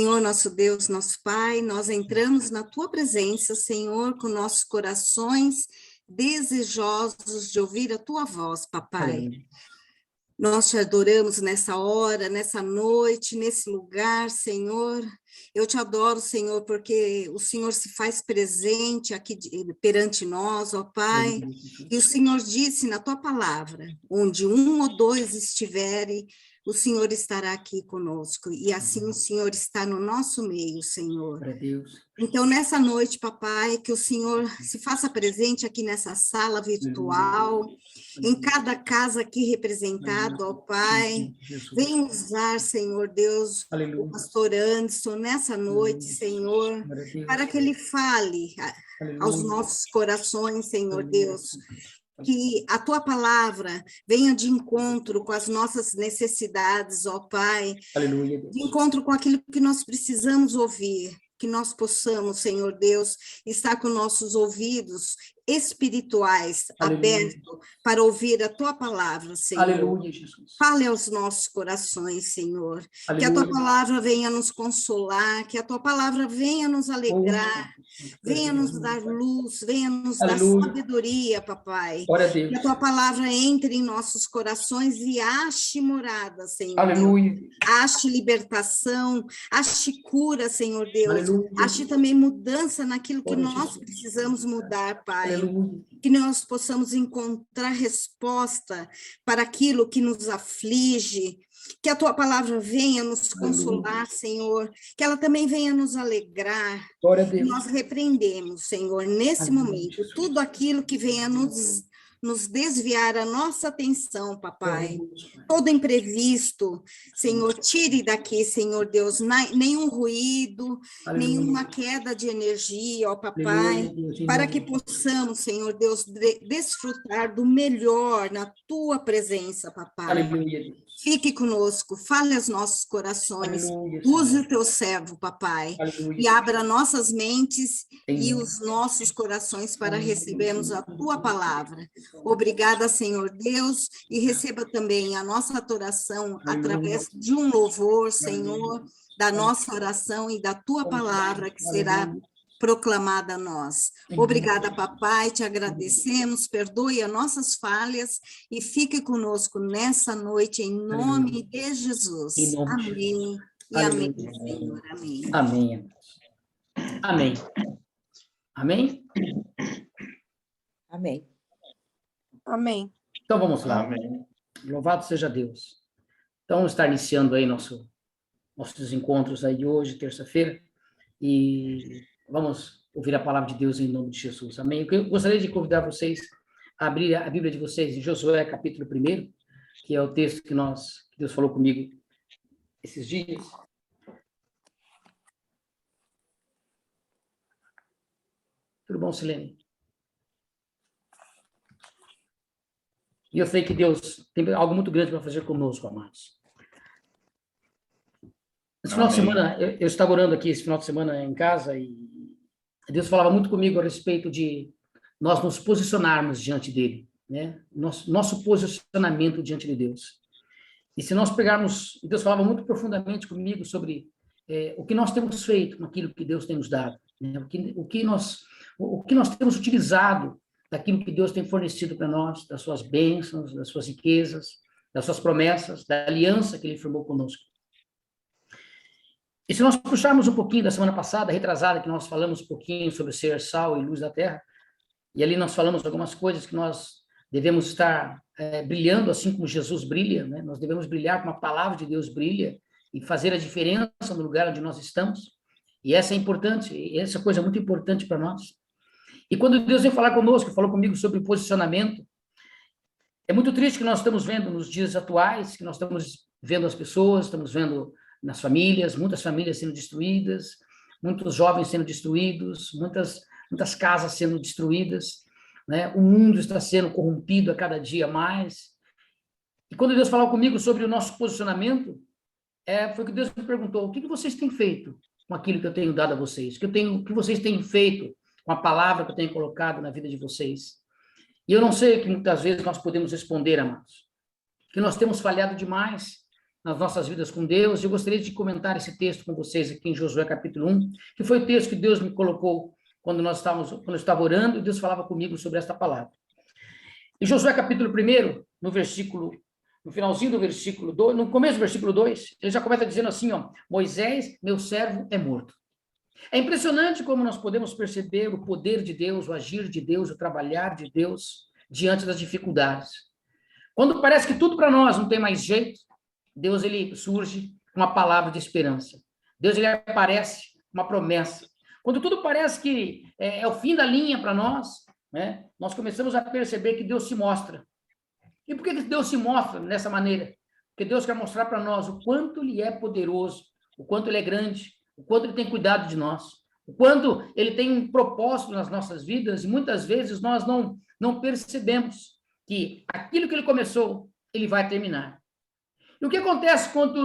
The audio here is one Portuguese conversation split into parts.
Senhor, nosso Deus, nosso Pai, nós entramos na Tua presença, Senhor, com nossos corações desejosos de ouvir a Tua voz, Papai. Nós te adoramos nessa hora, nessa noite, nesse lugar, Senhor. Eu te adoro, Senhor, porque o Senhor se faz presente aqui perante nós, ó Pai. E o Senhor disse na Tua palavra, onde um ou dois estiverem, o Senhor estará aqui conosco, e assim o Senhor está no nosso meio, Senhor. Então, nessa noite, Papai, que o Senhor se faça presente aqui nessa sala virtual, em cada casa aqui representada, ó Pai. Vem usar, Senhor Deus, o pastor Anderson, nessa noite, Senhor, para que ele fale aos nossos corações, Senhor Deus, que a Tua palavra venha de encontro com as nossas necessidades, ó Pai, de encontro com aquilo que nós precisamos ouvir, que nós possamos, Senhor Deus, estar com nossos ouvidos espirituais abertos para ouvir a Tua palavra, Senhor. Aleluia, Jesus. Fale aos nossos corações, Senhor. Aleluia. Que a Tua palavra venha nos consolar, que a Tua palavra venha nos alegrar, venha nos dar luz, venha nos dar sabedoria, Papai. Que a Tua palavra entre em nossos corações e ache morada, Senhor. Aleluia. Deus. Ache libertação, ache cura, Senhor Deus. Aleluia. Ache também mudança naquilo que nós precisamos mudar, Pai. Aleluia. Que nós possamos encontrar resposta para aquilo que nos aflige, que a Tua palavra venha nos consolar, Senhor, que ela também venha nos alegrar. Glória a Deus. Nós repreendemos, Senhor, nesse momento, tudo aquilo que venha nos desviar a nossa atenção, Papai. Todo imprevisto, Senhor, tire daqui, Senhor Deus, nenhum ruído, nenhuma queda de energia, ó Papai, para que possamos, Senhor Deus, desfrutar do melhor na Tua presença, Papai. Aleluia. Fique conosco, fale aos nossos corações, use o Teu servo, Papai, e abra nossas mentes e os nossos corações para recebermos a Tua palavra. Obrigada, Senhor Deus, e receba também a nossa adoração através de um louvor, Senhor, da nossa oração e da Tua palavra que será proclamada a nós. Obrigada, Papai, te agradecemos, perdoe as nossas falhas e fique conosco nessa noite, em nome de Jesus. Amém. E amém, Senhor. Amém. Amém. Amém. Amém? Amém. Amém. Então vamos lá. Amém. Louvado seja Deus. Então vamos estar iniciando aí nossos encontros aí de hoje, terça-feira, e vamos ouvir a palavra de Deus em nome de Jesus. Amém. Eu gostaria de convidar vocês a abrir a Bíblia de vocês em Josué, capítulo 1, que é o texto que Deus falou comigo esses dias. Tudo bom, Silene? E eu sei que Deus tem algo muito grande para fazer conosco, amados. Esse final de semana, eu estava orando aqui esse final de semana em casa e Deus falava muito comigo a respeito de nós nos posicionarmos diante dele, né? Nosso posicionamento diante de Deus. E se nós pegarmos, Deus falava muito profundamente comigo sobre o que nós temos feito com aquilo que Deus tem nos dado, né? O que nós temos utilizado daquilo que Deus tem fornecido para nós, das suas bênçãos, das suas riquezas, das suas promessas, da aliança que Ele firmou conosco. E se nós puxarmos um pouquinho da semana passada, retrasada, que nós falamos um pouquinho sobre ser sal e luz da terra, e ali nós falamos algumas coisas que nós devemos estar brilhando assim como Jesus brilha, né? Nós devemos brilhar como a palavra de Deus brilha e fazer a diferença no lugar onde nós estamos. E essa é importante, e essa coisa é muito importante para nós. E quando Deus veio falar conosco, falou comigo sobre posicionamento, é muito triste que nós estamos vendo nos dias atuais, que nós estamos vendo as pessoas, estamos vendo nas famílias, muitas famílias sendo destruídas, muitos jovens sendo destruídos, muitas casas sendo destruídas, né? O mundo está sendo corrompido a cada dia mais. E quando Deus falou comigo sobre o nosso posicionamento, foi que Deus me perguntou: o que vocês têm feito com aquilo que eu tenho dado a vocês? O que vocês têm feito com a palavra que eu tenho colocado na vida de vocês? E eu não sei o que muitas vezes nós podemos responder, amados, que nós temos falhado demais nas nossas vidas com Deus. Eu gostaria de comentar esse texto com vocês aqui em Josué capítulo 1, que foi o texto que Deus me colocou quando eu estava orando, e Deus falava comigo sobre esta palavra. Em Josué capítulo 1, no finalzinho do versículo 2, no começo do versículo 2, ele já começa dizendo assim, ó, Moisés, meu servo, é morto. É impressionante como nós podemos perceber o poder de Deus, o agir de Deus, o trabalhar de Deus diante das dificuldades. Quando parece que tudo para nós não tem mais jeito, Deus, ele surge com uma palavra de esperança. Deus, ele aparece uma promessa. Quando tudo parece que é o fim da linha para nós, né, nós começamos a perceber que Deus se mostra. E por que Deus se mostra dessa maneira? Porque Deus quer mostrar para nós o quanto ele é poderoso, o quanto ele é grande, o quanto ele tem cuidado de nós, o quanto ele tem um propósito nas nossas vidas, e muitas vezes nós não percebemos que aquilo que ele começou, ele vai terminar. E o que acontece quando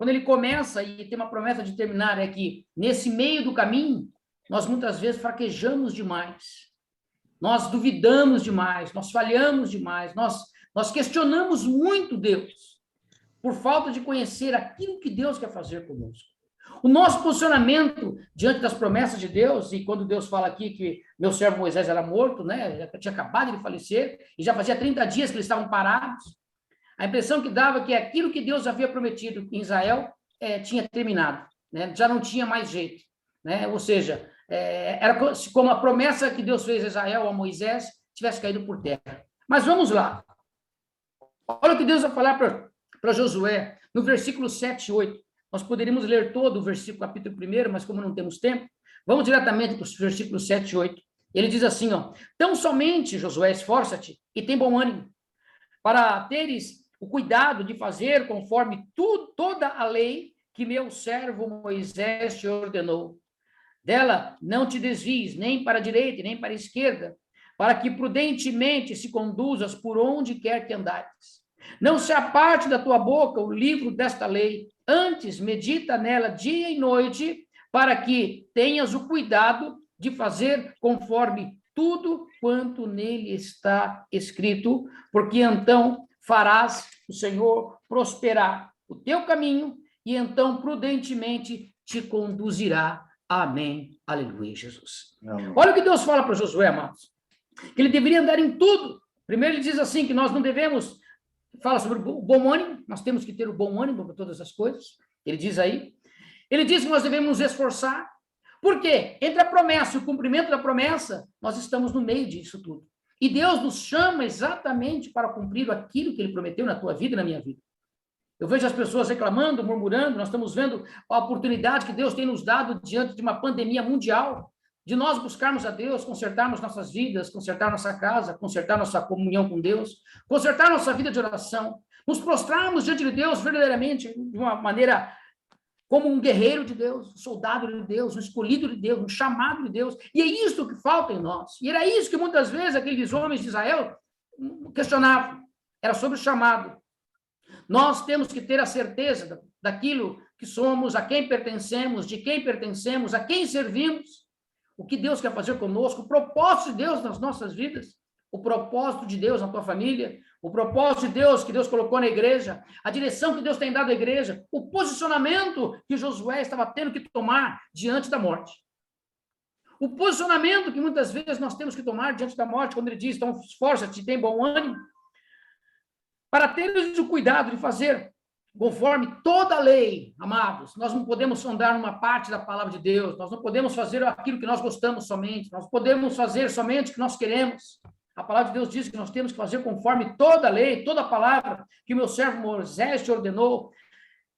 ele começa e tem uma promessa de terminar, é que nesse meio do caminho, nós muitas vezes fraquejamos demais, nós duvidamos demais, nós falhamos demais, nós questionamos muito Deus, por falta de conhecer aquilo que Deus quer fazer conosco. O nosso posicionamento diante das promessas de Deus, e quando Deus fala aqui que meu servo Moisés era morto, né, já tinha acabado de falecer, e já fazia 30 dias que eles estavam parados, a impressão que dava que aquilo que Deus havia prometido em Israel tinha terminado, né, já não tinha mais jeito, né, ou seja, era como a promessa que Deus fez a Israel, a Moisés, tivesse caído por terra. Mas vamos lá. Olha o que Deus vai falar para Josué, no versículo 7 e 8. Nós poderíamos ler todo o versículo, capítulo 1, mas como não temos tempo, vamos diretamente para os versículos 7 e 8. Ele diz assim, ó, tão somente, Josué, esforça-te e tem bom ânimo, para teres o cuidado de fazer conforme toda a lei que meu servo Moisés te ordenou. Dela não te desvies, nem para a direita, nem para a esquerda, para que prudentemente se conduzas por onde quer que andares. Não se aparte da tua boca o livro desta lei, antes medita nela dia e noite, para que tenhas o cuidado de fazer conforme tudo quanto nele está escrito, porque então farás o Senhor prosperar o teu caminho, e então prudentemente te conduzirá. Amém. Aleluia, Jesus. Amém. Olha o que Deus fala para Josué, amados. Que ele deveria andar em tudo. Primeiro ele diz assim, que nós não devemos... Fala sobre o bom ânimo, nós temos que ter o bom ânimo para todas as coisas. Ele diz aí. Ele diz que nós devemos nos esforçar. Por quê? Entre a promessa e o cumprimento da promessa, nós estamos no meio disso tudo. E Deus nos chama exatamente para cumprir aquilo que ele prometeu na tua vida e na minha vida. Eu vejo as pessoas reclamando, murmurando, nós estamos vendo a oportunidade que Deus tem nos dado diante de uma pandemia mundial, de nós buscarmos a Deus, consertarmos nossas vidas, consertar nossa casa, consertar nossa comunhão com Deus, consertar nossa vida de oração, nos prostrarmos diante de Deus verdadeiramente, de uma maneira como um guerreiro de Deus, um soldado de Deus, um escolhido de Deus, um chamado de Deus. E é isso que falta em nós. E era isso que muitas vezes aqueles homens de Israel questionavam. Era sobre o chamado. Nós temos que ter a certeza daquilo que somos, a quem pertencemos, de quem pertencemos, a quem servimos, o que Deus quer fazer conosco, o propósito de Deus nas nossas vidas, o propósito de Deus na tua família, o propósito de Deus que Deus colocou na igreja, a direção que Deus tem dado à igreja, o posicionamento que Josué estava tendo que tomar diante da morte. O posicionamento que muitas vezes nós temos que tomar diante da morte, quando ele diz, então esforça-te, tem bom ânimo, para teres o cuidado de fazer conforme toda a lei, amados. Nós não podemos andar numa parte da palavra de Deus, nós não podemos fazer aquilo que nós gostamos somente, nós podemos fazer somente o que nós queremos. A palavra de Deus diz que nós temos que fazer conforme toda a lei, toda a palavra que o meu servo Moisés te ordenou.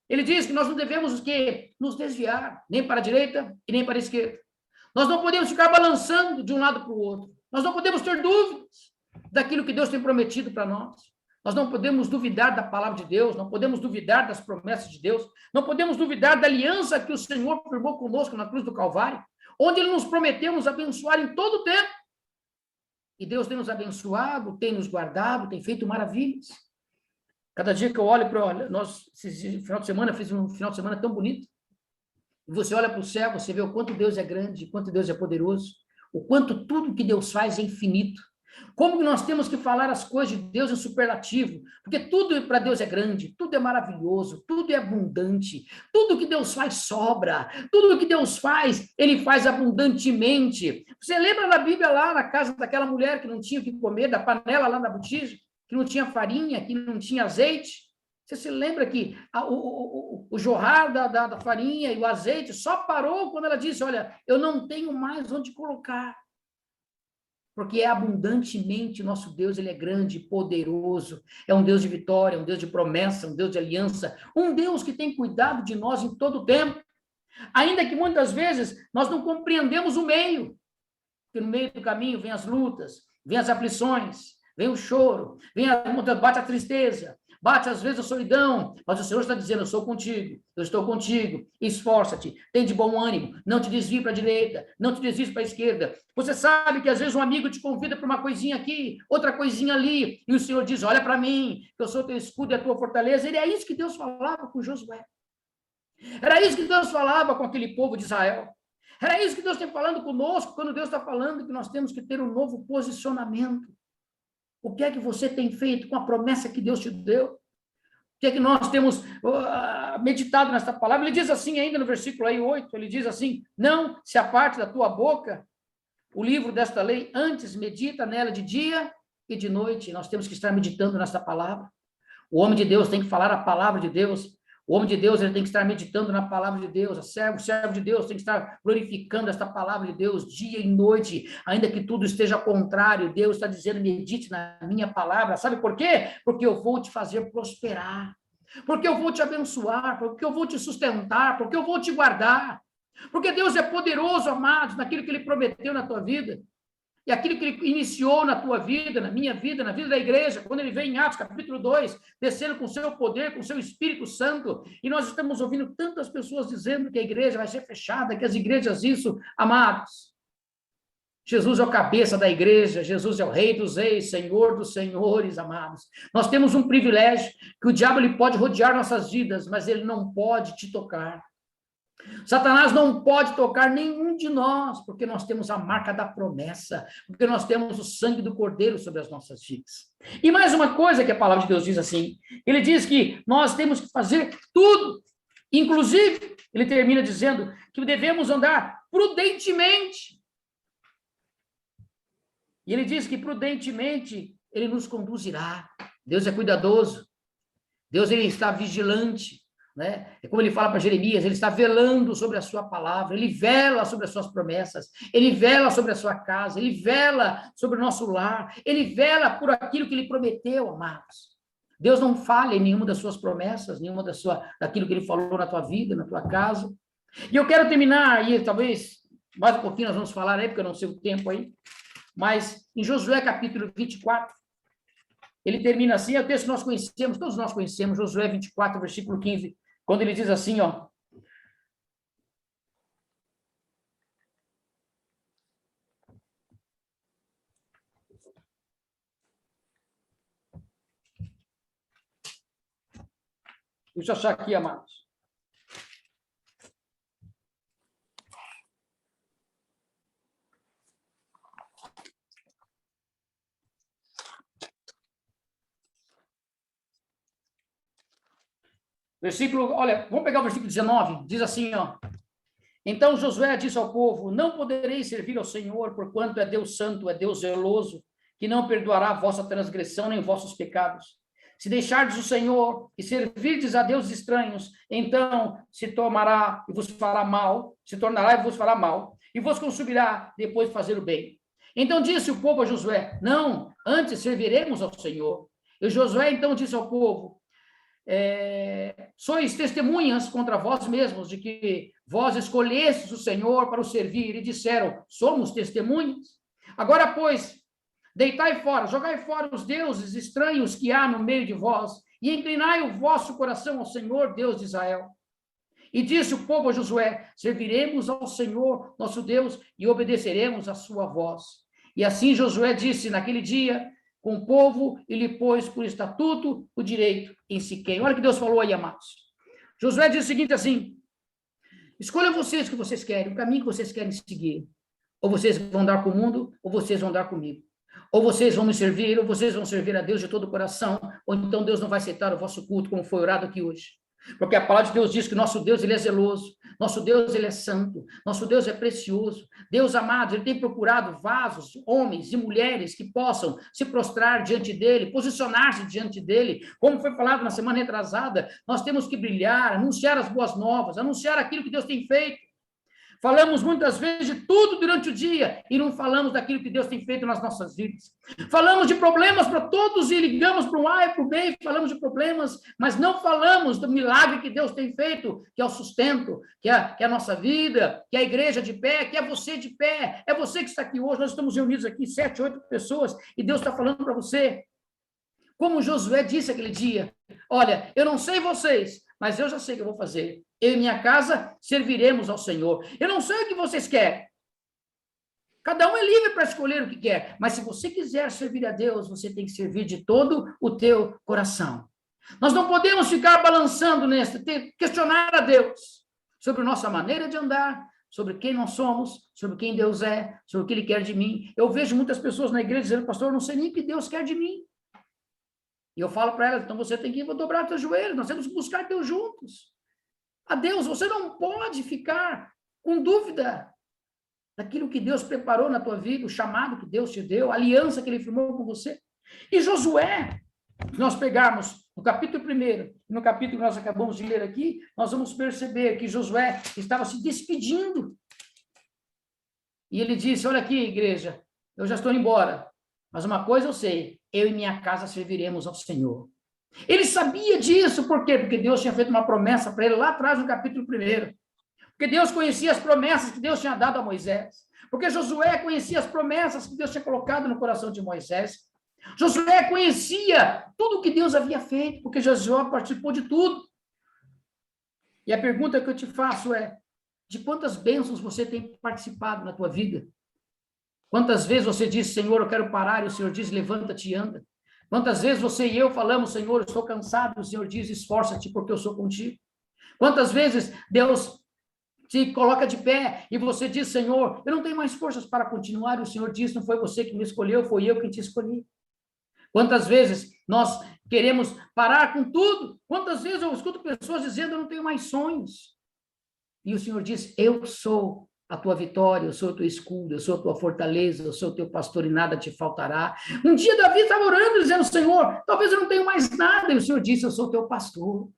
Ele diz que nós não devemos o quê? Nos desviar, nem para a direita e nem para a esquerda. Nós não podemos ficar balançando de um lado para o outro. Nós não podemos ter dúvidas daquilo que Deus tem prometido para nós. Nós não podemos duvidar da palavra de Deus, não podemos duvidar das promessas de Deus, não podemos duvidar da aliança que o Senhor firmou conosco na cruz do Calvário, onde Ele nos prometeu nos abençoar em todo o tempo. E Deus tem nos abençoado, tem nos guardado, tem feito maravilhas. Cada dia que eu olho para... Esse final de semana, fiz um final de semana tão bonito. E você olha para o céu, você vê o quanto Deus é grande, o quanto Deus é poderoso, o quanto tudo que Deus faz é infinito. Como que nós temos que falar as coisas de Deus em superlativo? Porque tudo para Deus é grande, tudo é maravilhoso, tudo é abundante, tudo que Deus faz sobra, tudo que Deus faz, Ele faz abundantemente. Você lembra da Bíblia lá na casa daquela mulher que não tinha o que comer, da panela lá na botija, que não tinha farinha, que não tinha azeite? Você se lembra que o jorrar da farinha e o azeite só parou quando ela disse, olha, eu não tenho mais onde colocar. Porque é abundantemente, nosso Deus, ele é grande, poderoso, é um Deus de vitória, um Deus de promessa, um Deus de aliança, um Deus que tem cuidado de nós em todo o tempo, ainda que muitas vezes nós não compreendemos o meio, porque no meio do caminho vem as lutas, vem as aflições, vem o choro, bate a tristeza, bate às vezes a solidão, mas o Senhor está dizendo, eu estou contigo, esforça-te, tem de bom ânimo, não te desvie para a direita, não te desvie para a esquerda. Você sabe que às vezes um amigo te convida para uma coisinha aqui, outra coisinha ali, e o Senhor diz, olha para mim, que eu sou teu escudo e a tua fortaleza. E é isso que Deus falava com Josué. Era isso que Deus falava com aquele povo de Israel. Era isso que Deus está falando conosco, quando Deus está falando que nós temos que ter um novo posicionamento. O que é que você tem feito com a promessa que Deus te deu? O que é que nós temos meditado nesta palavra? Ele diz assim ainda no versículo aí 8, ele diz assim, não se aparte da tua boca o livro desta lei, antes medita nela de dia e de noite. Nós temos que estar meditando nesta palavra. O homem de Deus tem que falar a palavra de Deus. O homem de Deus, ele tem que estar meditando na palavra de Deus. O servo de Deus tem que estar glorificando esta palavra de Deus dia e noite, ainda que tudo esteja contrário. Deus está dizendo, medite na minha palavra. Sabe por quê? Porque eu vou te fazer prosperar, porque eu vou te abençoar, porque eu vou te sustentar, porque eu vou te guardar. Porque Deus é poderoso, amados, naquilo que Ele prometeu na tua vida. E aquilo que Ele iniciou na tua vida, na minha vida, na vida da igreja, quando Ele veio em Atos, capítulo 2, descendo com o seu poder, com o seu Espírito Santo, e nós estamos ouvindo tantas pessoas dizendo que a igreja vai ser fechada, que as igrejas isso, amados. Jesus é o cabeça da igreja, Jesus é o Rei dos Reis, Senhor dos Senhores, amados. Nós temos um privilégio, que o diabo ele pode rodear nossas vidas, mas ele não pode te tocar. Satanás não pode tocar nenhum de nós, porque nós temos a marca da promessa, porque nós temos o sangue do Cordeiro sobre as nossas vidas. E mais uma coisa que a palavra de Deus diz assim, ele diz que nós temos que fazer tudo, inclusive, ele termina dizendo que devemos andar prudentemente. E ele diz que prudentemente ele nos conduzirá. Deus é cuidadoso, Deus ele está vigilante. Né? É como ele fala para Jeremias, ele está velando sobre a sua palavra, ele vela sobre as suas promessas, ele vela sobre a sua casa, ele vela sobre o nosso lar, ele vela por aquilo que ele prometeu, amados. Deus não falha em nenhuma das suas promessas, nenhuma daquilo que ele falou na tua vida, na tua casa. E eu quero terminar aí, talvez, mais um pouquinho nós vamos falar aí, porque eu não sei o tempo aí, mas em Josué capítulo 24, ele termina assim, é o texto que nós conhecemos, todos nós conhecemos, Josué 24, versículo 15, quando ele diz assim, ó, deixa eu achar aqui, amados. Versículo, olha, vamos pegar o versículo 19, diz assim, ó. Então Josué disse ao povo, não podereis servir ao Senhor, porquanto é Deus santo, é Deus zeloso, que não perdoará a vossa transgressão nem vossos pecados. Se deixardes o Senhor e servirdes a deuses estranhos, então se tornará e vos fará mal, e vos consumirá depois de fazer o bem. Então disse o povo a Josué, não, antes serviremos ao Senhor. E Josué então disse ao povo, sois testemunhas contra vós mesmos de que vós escolhestes o Senhor para o servir, e disseram, somos testemunhas. Agora, pois, deitai fora, jogai fora os deuses estranhos que há no meio de vós, e inclinai o vosso coração ao Senhor, Deus de Israel. E disse o povo a Josué, serviremos ao Senhor, nosso Deus, e obedeceremos a sua voz. E assim Josué disse naquele dia, com o povo, e lhe pôs por estatuto o direito em Siquém. Olha o que Deus falou aí, amados. Josué diz o seguinte assim, escolham vocês o que vocês querem, o caminho que vocês querem seguir. Ou vocês vão andar com o mundo, ou vocês vão andar comigo. Ou vocês vão me servir, ou vocês vão servir a Deus de todo o coração, ou então Deus não vai aceitar o vosso culto, como foi orado aqui hoje. Porque a palavra de Deus diz que nosso Deus, ele é zeloso, nosso Deus, ele é santo, nosso Deus é precioso. Deus amado, ele tem procurado vasos, homens e mulheres que possam se prostrar diante dele, posicionar-se diante dele. Como foi falado na semana retrasada, nós temos que brilhar, anunciar as boas novas, anunciar aquilo que Deus tem feito. Falamos muitas vezes de tudo durante o dia e não falamos daquilo que Deus tem feito nas nossas vidas. Falamos de problemas para todos e ligamos para o A e para o B, falamos de problemas, mas não falamos do milagre que Deus tem feito, que é o sustento, que é a nossa vida, que é a igreja de pé, que é você de pé, é você que está aqui hoje. Nós estamos reunidos aqui, 7, 8 pessoas, e Deus está falando para você. Como Josué disse aquele dia, olha, eu não sei vocês, mas eu já sei o que eu vou fazer. Eu e minha casa serviremos ao Senhor. Eu não sei o que vocês querem. Cada um é livre para escolher o que quer. Mas se você quiser servir a Deus, você tem que servir de todo o teu coração. Nós não podemos ficar balançando nessa, questionar a Deus sobre nossa maneira de andar, sobre quem nós somos, sobre quem Deus é, sobre o que Ele quer de mim. Eu vejo muitas pessoas na igreja dizendo, pastor, eu não sei nem o que Deus quer de mim. E eu falo para elas, então você tem que dobrar teus joelhos, nós temos que buscar Deus juntos. A Deus, você não pode ficar com dúvida daquilo que Deus preparou na tua vida, o chamado que Deus te deu, a aliança que Ele firmou com você. E Josué, se nós pegarmos no capítulo 1, no capítulo que nós acabamos de ler aqui, nós vamos perceber que Josué estava se despedindo. E ele disse, olha aqui, igreja, eu já estou indo embora, mas uma coisa eu sei, eu e minha casa serviremos ao Senhor. Ele sabia disso, por quê? Porque Deus tinha feito uma promessa para ele lá atrás no capítulo 1. Porque Deus conhecia as promessas que Deus tinha dado a Moisés. Porque Josué conhecia as promessas que Deus tinha colocado no coração de Moisés. Josué conhecia tudo o que Deus havia feito, porque Josué participou de tudo. E a pergunta que eu te faço é, de quantas bênçãos você tem participado na tua vida? Quantas vezes você diz, Senhor, eu quero parar, e o Senhor diz, levanta-te e anda? Quantas vezes você e eu falamos, Senhor, eu estou cansado, e o Senhor diz, esforça-te porque eu sou contigo? Quantas vezes Deus te coloca de pé e você diz, Senhor, eu não tenho mais forças para continuar, e o Senhor diz, não foi você que me escolheu, foi eu que te escolhi. Quantas vezes nós queremos parar com tudo? Quantas vezes eu escuto pessoas dizendo, eu não tenho mais sonhos? E o Senhor diz, eu sou a tua vitória, eu sou o teu escudo, eu sou a tua fortaleza, eu sou o teu pastor e nada te faltará. Um dia Davi estava orando, dizendo, Senhor, talvez eu não tenha mais nada, e o Senhor disse, eu sou o teu pastor.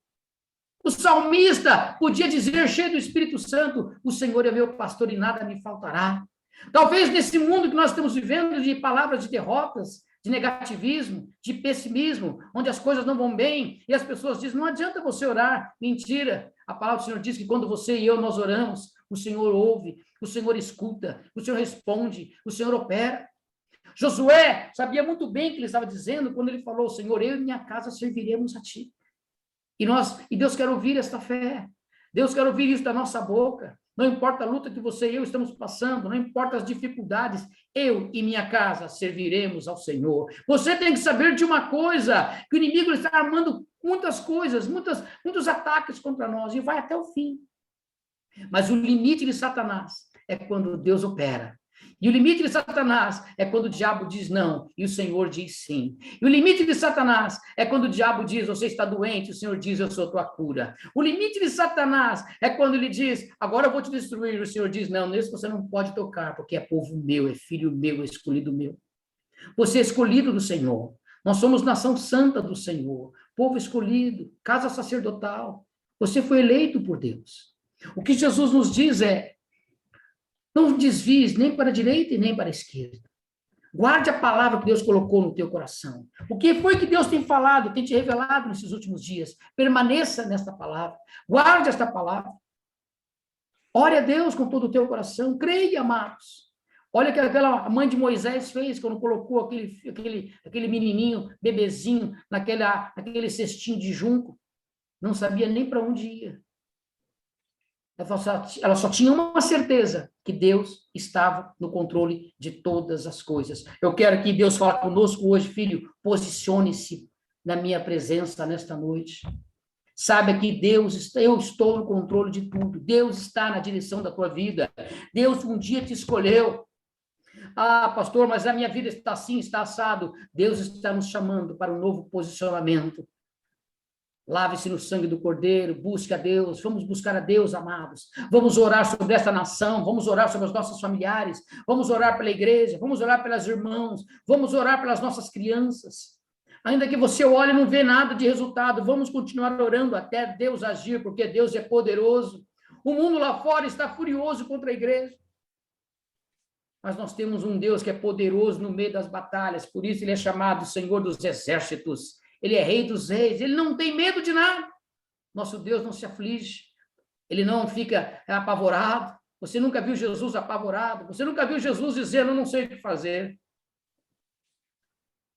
O salmista podia dizer, cheio do Espírito Santo, o Senhor é meu pastor e nada me faltará. Talvez nesse mundo que nós estamos vivendo de palavras de derrotas, de negativismo, de pessimismo, onde as coisas não vão bem, e as pessoas dizem, não adianta você orar. Mentira. A palavra do Senhor diz que quando você e eu, nós oramos, o Senhor ouve, o Senhor escuta, o Senhor responde, o Senhor opera. Josué sabia muito bem o que ele estava dizendo quando ele falou, Senhor, eu e minha casa serviremos a ti. E Deus quer ouvir esta fé. Deus quer ouvir isso da nossa boca. Não importa a luta que você e eu estamos passando, não importa as dificuldades, eu e minha casa serviremos ao Senhor. Você tem que saber de uma coisa, que o inimigo está armando muitas coisas, muitos ataques contra nós, e vai até o fim. Mas o limite de Satanás é quando Deus opera. E o limite de Satanás é quando o diabo diz não e o Senhor diz sim. E o limite de Satanás é quando o diabo diz, você está doente, o Senhor diz, eu sou tua cura. O limite de Satanás é quando ele diz, agora eu vou te destruir, o Senhor diz, não, nesse você não pode tocar, porque é povo meu, é filho meu, é escolhido meu. Você é escolhido do Senhor. Nós somos nação santa do Senhor, povo escolhido, casa sacerdotal. Você foi eleito por Deus. O que Jesus nos diz é, não desvies nem para a direita e nem para a esquerda. Guarde a palavra que Deus colocou no teu coração. O que foi que Deus tem falado, tem te revelado nesses últimos dias? Permaneça nesta palavra. Guarde esta palavra. Ore a Deus com todo o teu coração. Creia, amados. Olha o que aquela mãe de Moisés fez quando colocou aquele menininho, bebezinho, naquele cestinho de junco. Não sabia nem para onde ia. Ela só tinha uma certeza, que Deus estava no controle de todas as coisas. Eu quero que Deus fale conosco hoje, filho, posicione-se na minha presença nesta noite. Saiba que eu estou no controle de tudo. Deus está na direção da tua vida. Deus um dia te escolheu. Ah, pastor, mas a minha vida está assim, está assado. Deus está nos chamando para um novo posicionamento. Lave-se no sangue do Cordeiro, busque a Deus, vamos buscar a Deus, amados. Vamos orar sobre esta nação, vamos orar sobre os nossos familiares, vamos orar pela igreja, vamos orar pelas irmãos, vamos orar pelas nossas crianças. Ainda que você olhe e não vê nada de resultado, vamos continuar orando até Deus agir, porque Deus é poderoso. O mundo lá fora está furioso contra a igreja. Mas nós temos um Deus que é poderoso no meio das batalhas, por isso ele é chamado Senhor dos Exércitos. Ele é Rei dos Reis, ele não tem medo de nada. Nosso Deus não se aflige, ele não fica apavorado. Você nunca viu Jesus apavorado, você nunca viu Jesus dizendo, eu não sei o que fazer.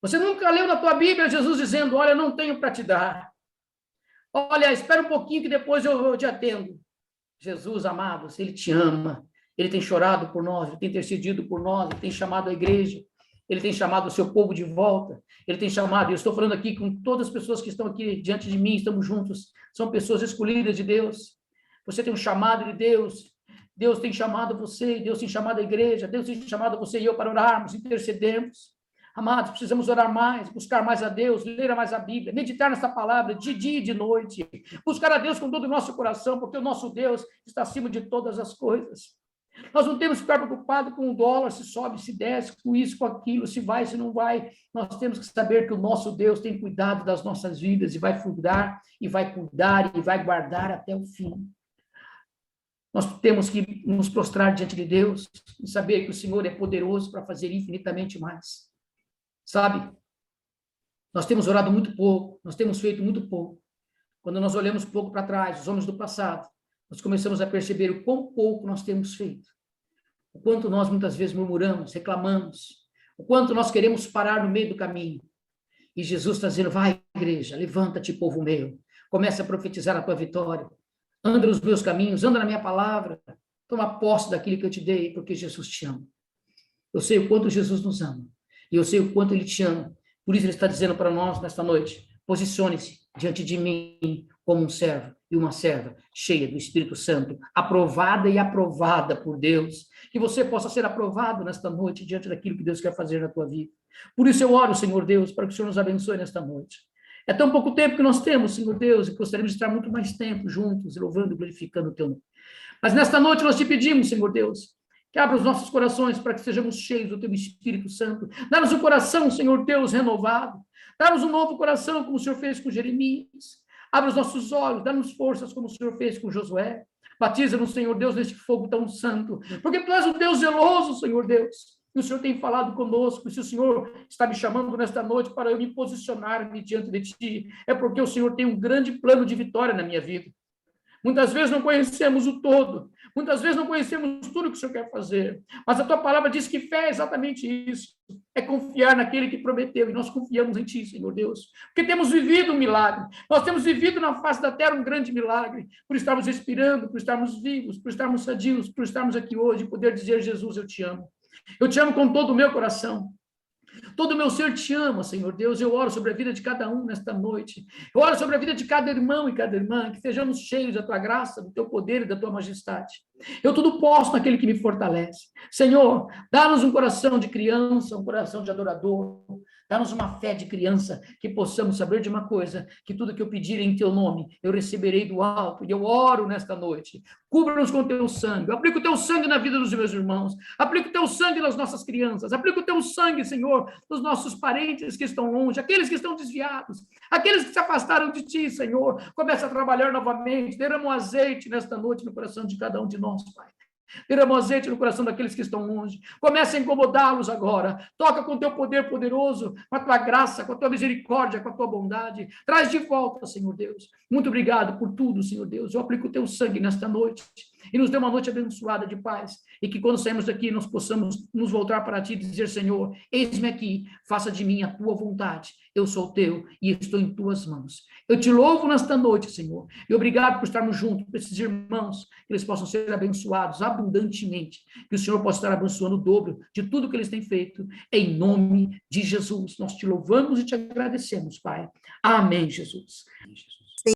Você nunca leu na tua Bíblia Jesus dizendo, olha, eu não tenho para te dar. Olha, espera um pouquinho que depois eu te atendo. Jesus, amados, ele te ama, ele tem chorado por nós, ele tem intercedido por nós, ele tem chamado a igreja, ele tem chamado o seu povo de volta, ele tem chamado, eu estou falando aqui com todas as pessoas que estão aqui diante de mim, estamos juntos, são pessoas escolhidas de Deus, você tem um chamado de Deus, Deus tem chamado você, Deus tem chamado a igreja, Deus tem chamado você e eu para orarmos, intercedermos. Amados, precisamos orar mais, buscar mais a Deus, ler mais a Bíblia, meditar nessa palavra de dia e de noite, buscar a Deus com todo o nosso coração, porque o nosso Deus está acima de todas as coisas. Nós não temos que ficar preocupados com o dólar, se sobe, se desce, com isso, com aquilo, se vai, se não vai. Nós temos que saber que o nosso Deus tem cuidado das nossas vidas e vai cuidar, e vai cuidar, e vai guardar até o fim. Nós temos que nos prostrar diante de Deus e saber que o Senhor é poderoso para fazer infinitamente mais. Sabe? Nós temos orado muito pouco, nós temos feito muito pouco. Quando nós olhamos um pouco para trás, os homens do passado, nós começamos a perceber o quão pouco nós temos feito. O quanto nós muitas vezes murmuramos, reclamamos, o quanto nós queremos parar no meio do caminho. E Jesus está dizendo, vai, igreja, levanta-te, povo meu, começa a profetizar a tua vitória, anda nos meus caminhos, anda na minha palavra, toma posse daquilo que eu te dei, porque Jesus te ama. Eu sei o quanto Jesus nos ama, e eu sei o quanto ele te ama. Por isso ele está dizendo para nós nesta noite, posicione-se diante de mim como um servo e uma serva cheia do Espírito Santo, aprovada e aprovada por Deus, que você possa ser aprovado nesta noite diante daquilo que Deus quer fazer na tua vida. Por isso eu oro, Senhor Deus, para que o Senhor nos abençoe nesta noite. É tão pouco tempo que nós temos, Senhor Deus, e gostaríamos de estar muito mais tempo juntos, louvando e glorificando o teu nome. Mas nesta noite nós te pedimos, Senhor Deus, que abra os nossos corações para que sejamos cheios do teu Espírito Santo. Dá-nos um coração, Senhor Deus, renovado. Dá-nos um novo coração, como o Senhor fez com Jeremias. Abra os nossos olhos, dá-nos forças, como o Senhor fez com Josué. Batiza-nos, Senhor Deus, neste fogo tão santo. Porque tu és um Deus zeloso, Senhor Deus. E o Senhor tem falado conosco. E se o Senhor está me chamando nesta noite para eu me posicionar diante de ti, é porque o Senhor tem um grande plano de vitória na minha vida. Muitas vezes não conhecemos o todo, muitas vezes não conhecemos tudo que o Senhor quer fazer, mas a tua palavra diz que fé é exatamente isso, é confiar naquele que prometeu, e nós confiamos em ti, Senhor Deus, porque temos vivido um milagre, nós temos vivido na face da terra um grande milagre, por estarmos respirando, por estarmos vivos, por estarmos sadios, por estarmos aqui hoje, poder dizer, Jesus, eu te amo com todo o meu coração. Todo o meu ser te ama, Senhor Deus. Eu oro sobre a vida de cada um nesta noite. Eu oro sobre a vida de cada irmão e cada irmã, que sejamos cheios da tua graça, do teu poder e da tua majestade. Eu tudo posso naquele que me fortalece. Senhor, dá-nos um coração de criança, um coração de adorador. Dá-nos uma fé de criança, que possamos saber de uma coisa, que tudo que eu pedir em teu nome, eu receberei do alto. E eu oro nesta noite. Cubra-nos com o teu sangue. Eu aplico o teu sangue na vida dos meus irmãos. Aplica o teu sangue nas nossas crianças. Aplica o teu sangue, Senhor, nos nossos parentes que estão longe, aqueles que estão desviados, aqueles que se afastaram de ti, Senhor. Começa a trabalhar novamente. Derrama um azeite nesta noite no coração de cada um de nós, Pai. Derrama um azeite no coração daqueles que estão longe. Começa a incomodá-los agora. Toca com o teu poder poderoso, com a tua graça, com a tua misericórdia, com a tua bondade. Traz de volta, Senhor Deus. Muito obrigado por tudo, Senhor Deus. Eu aplico o teu sangue nesta noite e nos dê uma noite abençoada de paz. E que quando sairmos daqui, nós possamos nos voltar para ti e dizer, Senhor, eis-me aqui, faça de mim a tua vontade. Eu sou teu e estou em tuas mãos. Eu te louvo nesta noite, Senhor. E obrigado por estarmos juntos, por esses irmãos, que eles possam ser abençoados abundantemente. Que o Senhor possa estar abençoando o dobro de tudo que eles têm feito. Em nome de Jesus. Nós te louvamos e te agradecemos, Pai. Amém, Jesus. Amém, Jesus.